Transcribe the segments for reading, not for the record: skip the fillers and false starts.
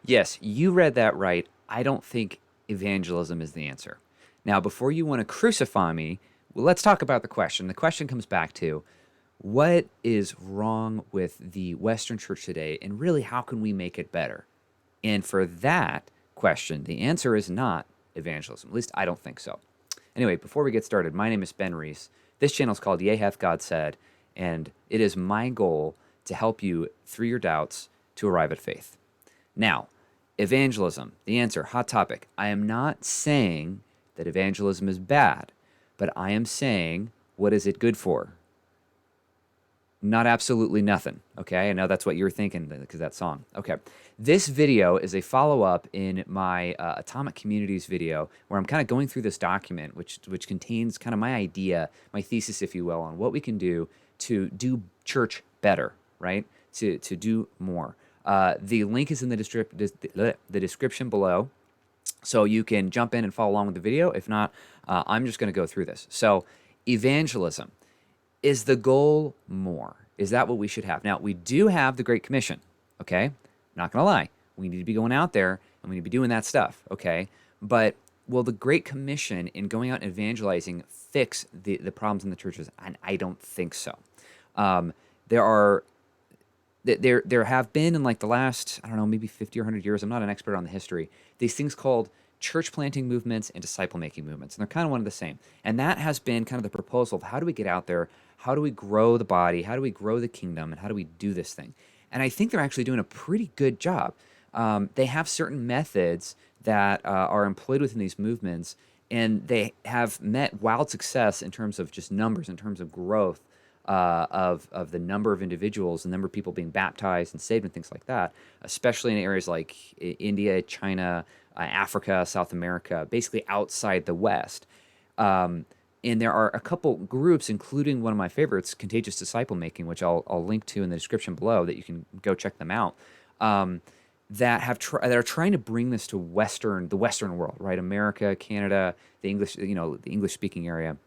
Yes, you read that right. I don't think evangelism is the answer. Now, before you want to crucify me, well, let's talk about the question. The question comes back to what is wrong with the Western church today, and really, how can we make it better? And for that question, the answer is not evangelism. At least I don't think so. Anyway, before we get started, my name is Ben Reese. This channel is called Yea Hath God Said, and it is my goal to help you through your doubts to arrive at faith. Now, evangelism, the answer, hot topic. I am not saying that evangelism is bad, but I am saying, what is it good for? Not absolutely nothing. Okay. I know that's what you're thinking because that song. Okay. This video is a follow up in my Atomic Communities video where I'm kind of going through this document, which contains kind of my idea, my thesis, if you will, on what we can do to do church better, right? To do more. The link is in the description below, so you can jump in and follow along with the video. If not, I'm just going to go through this. So, evangelism. Is the goal more? Is that what we should have? Now, we do have the Great Commission, okay? Not going to lie. We need to be going out there and we need to be doing that stuff, okay? But will the Great Commission in going out and evangelizing fix the problems in the churches? And I don't think so. There are there have been in like the last, I don't know, maybe 50 or 100 years, I'm not an expert on the history, these things called church planting movements and disciple making movements. And they're kind of one of the same. And that has been kind of the proposal of how do we get out there? How do we grow the body? How do we grow the kingdom? And how do we do this thing? And I think they're actually doing a pretty good job. They have certain methods that are employed within these movements, and they have met wild success in terms of just numbers, in terms of growth of the number of individuals, the number of people being baptized and saved, and things like that, especially in areas like India, China, Africa, South America, basically outside the West. And there are a couple groups, including one of my favorites, Contagious Disciple Making, which I'll link to in the description below, that you can go check them out. That are trying to bring this to the Western world, right? America, Canada, the English, the English speaking area,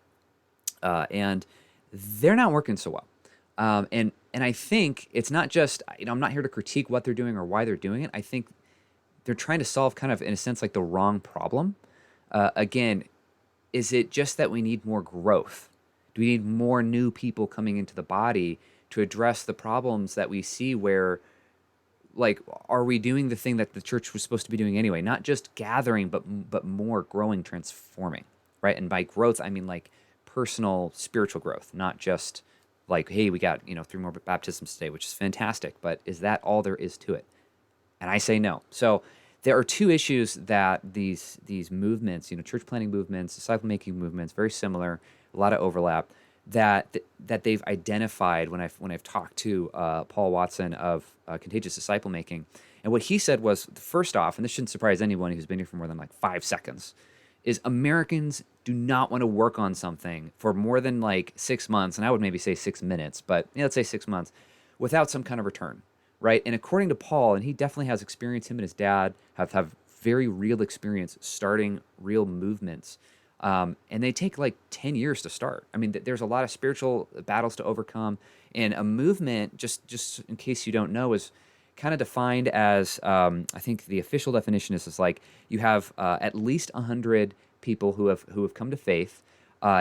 and they're not working so well. And I think it's not just, I'm not here to critique what they're doing or why they're doing it. I think they're trying to solve kind of, in a sense, like the wrong problem. Again, is it just that we need more growth? Do we need more new people coming into the body to address the problems that we see where, like, are we doing the thing that the church was supposed to be doing anyway? Not just gathering, but more growing, transforming, right? And by growth, I mean like personal spiritual growth, not just like, hey, we got, 3 more baptisms today, which is fantastic, but is that all there is to it? And I say no. So there are two issues that these movements, church planting movements, disciple making movements, very similar, a lot of overlap, that they've identified when I've talked to Paul Watson of Contagious Disciple Making. And what he said was, first off, and this shouldn't surprise anyone who's been here for more than like 5 seconds, is Americans do not want to work on something for more than like 6 months, and I would maybe say 6 minutes, but let's say 6 months, without some kind of return, right? And according to Paul, and he definitely has experience, him and his dad have very real experience starting real movements, and they take like 10 years to start. I mean, there's a lot of spiritual battles to overcome, and a movement, just in case you don't know, is kind of defined as, I think the official definition is like you have at least 100 people who have come to faith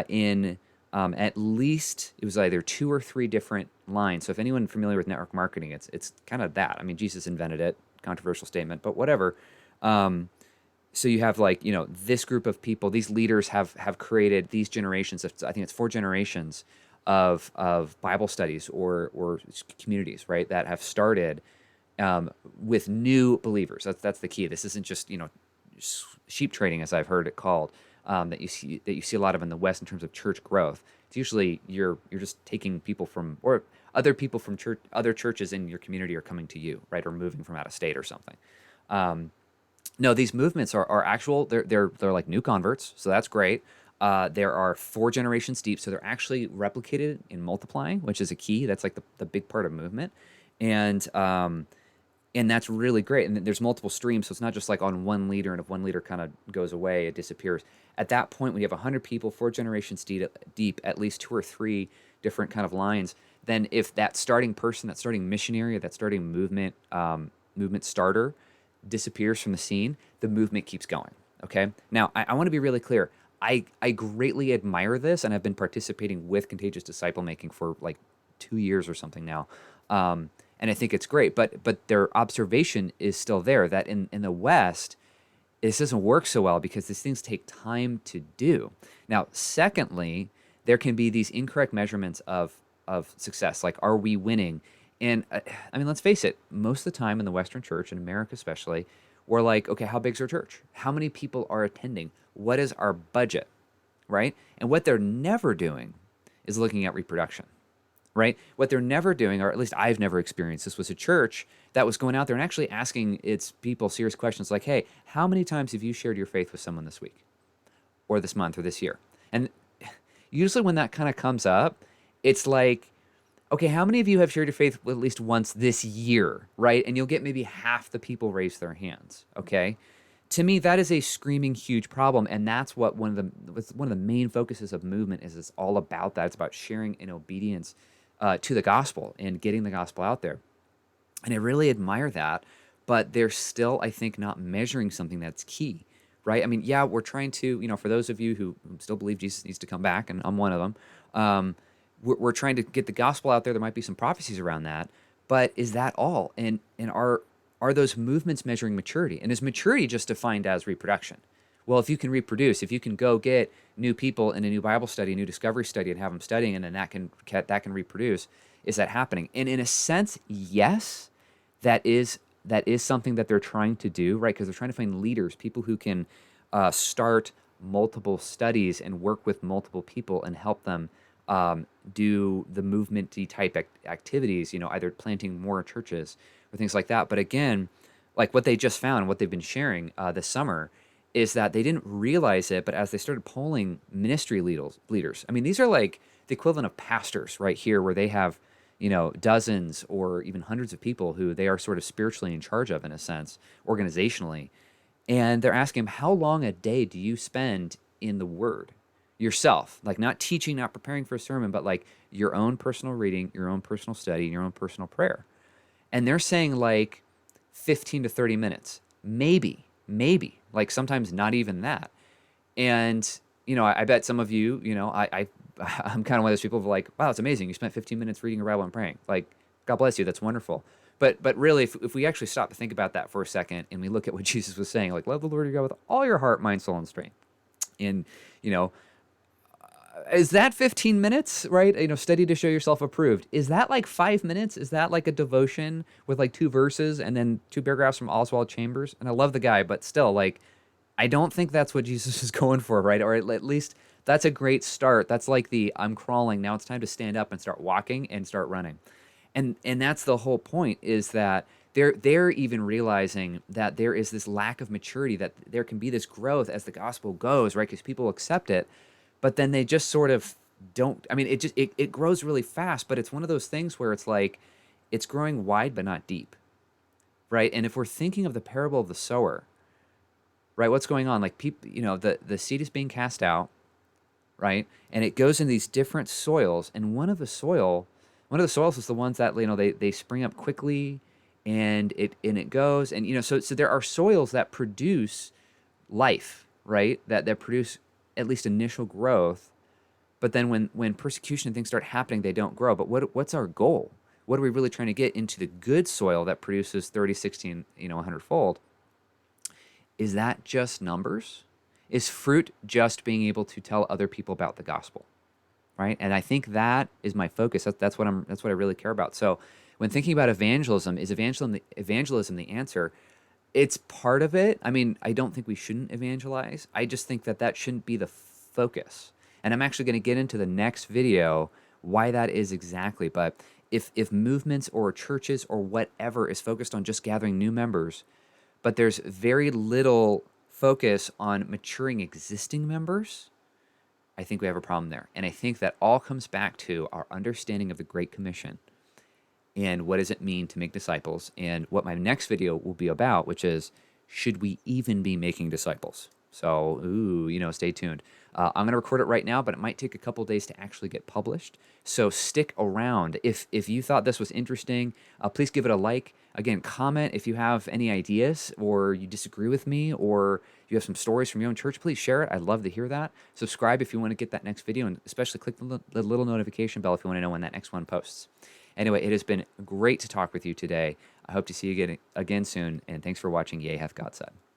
in at least, it was either 2 or 3 different lines. So if anyone familiar with network marketing, it's kind of that. I mean, Jesus invented it, controversial statement, but whatever. So you have like, this group of people, these leaders have created these generations. I think it's 4 generations of Bible studies or communities, right, that have started with new believers. That's the key. This isn't just sheep trading, as I've heard it called, that you see a lot of in the West in terms of church growth. It's usually you're just taking people from, or other people from other churches in your community are coming to you, right, or moving from out of state or something. No, these movements are actual. They're like new converts, so that's great. There are 4 generations deep, so they're actually replicated and multiplying, which is a key. That's like the big part of movement, and that's really great. And there's multiple streams, so it's not just like on one leader, and if one leader kind of goes away, it disappears. At that point, when you have 100 people, 4 generations deep, at least 2 or 3 different kind of lines, then if that starting person, that starting missionary, that starting movement starter, disappears from the scene, the movement keeps going. Okay. Now, I want to be really clear. I greatly admire this, and I've been participating with Contagious Disciple Making for like 2 years or something now. And I think it's great. But their observation is still there that in the West, this doesn't work so well because these things take time to do. Now, secondly, there can be these incorrect measurements of success. Like, are we winning? And I mean, let's face it, most of the time in the Western church, in America especially, we're like, okay, how big's our church? How many people are attending? What is our budget? Right? And what they're never doing is looking at reproduction. Right? What they're never doing, or at least I've never experienced this, was a church that was going out there and actually asking its people serious questions like, hey, how many times have you shared your faith with someone this week or this month or this year? And usually when that kind of comes up, it's like, okay, how many of you have shared your faith at least once this year, right? And you'll get maybe half the people raise their hands, okay? To me, that is a screaming huge problem, and that's what one of the main focuses of movement is. It's all about that. It's about sharing in obedience to the gospel and getting the gospel out there. And I really admire that, but they're still, I think, not measuring something that's key, right? I mean, yeah, we're trying to, for those of you who still believe Jesus needs to come back, and I'm one of them, we're trying to get the gospel out there. There might be some prophecies around that, but is that all? And are those movements measuring maturity? And is maturity just defined as reproduction? Well, if you can reproduce, if you can go get new people in a new Bible study, a new discovery study, and have them studying, and then that can reproduce, is that happening? And in a sense, yes, that is something that they're trying to do, right? Because they're trying to find leaders, people who can start multiple studies and work with multiple people and help them do the movement-y type activities, either planting more churches or things like that. But again, like what they just found, what they've been sharing this summer, is that they didn't realize it, but as they started polling ministry leaders, I mean, these are like the equivalent of pastors right here, where they have, dozens or even hundreds of people who they are sort of spiritually in charge of, in a sense, organizationally. And they're asking them, how long a day do you spend in the Word yourself? Like, not teaching, not preparing for a sermon, but like your own personal reading, your own personal study, and your own personal prayer. And they're saying like 15 to 30 minutes, maybe, like sometimes not even that. And, I bet some of you, I'm kind of one of those people who are like, wow, it's amazing. You spent 15 minutes reading your Bible and praying. Like, God bless you. That's wonderful. But really, if we actually stop to think about that for a second and we look at what Jesus was saying, like, love the Lord your God with all your heart, mind, soul, and strength. And, is that 15 minutes, right? Study to show yourself approved. Is that like 5 minutes? Is that like a devotion with like 2 verses and then 2 paragraphs from Oswald Chambers? And I love the guy, but still, like, I don't think that's what Jesus is going for, right? Or at least that's a great start. That's like I'm crawling. Now it's time to stand up and start walking and start running. And that's the whole point, is that they're even realizing that there is this lack of maturity, that there can be this growth as the gospel goes, right? Because people accept it, but then they just sort of don't. I mean, it grows really fast, but it's one of those things where it's like it's growing wide but not deep, right? And if we're thinking of the parable of the sower, right, what's going on? Like, people, the seed is being cast out, right, and it goes in these different soils, and one of the soils is the ones that they spring up quickly, and it goes, and so there are soils that produce life, right, that produce at least initial growth, but then when persecution and things start happening, they don't grow. But what's our goal? What are we really trying to get into the good soil that produces 30, 60, and 100-fold? Is that just numbers? Is fruit just being able to tell other people about the gospel, right? And I think that is my focus. That's what I really care about. So when thinking about evangelism, is evangelism the answer? It's part of it. I mean, I don't think we shouldn't evangelize. I just think that shouldn't be the focus. And I'm actually going to get into the next video why that is exactly. But if movements or churches or whatever is focused on just gathering new members, but there's very little focus on maturing existing members, I think we have a problem there. And I think that all comes back to our understanding of the Great Commission and what does it mean to make disciples, and what my next video will be about, which is, should we even be making disciples? So, stay tuned. I'm going to record it right now, but it might take a couple days to actually get published. So stick around. If you thought this was interesting, please give it a like. Again, comment if you have any ideas or you disagree with me or you have some stories from your own church. Please share it. I'd love to hear that. Subscribe if you want to get that next video, and especially click the little notification bell if you want to know when that next one posts. Anyway, it has been great to talk with you today. I hope to see you again soon, and thanks for watching Yea Hath God Said.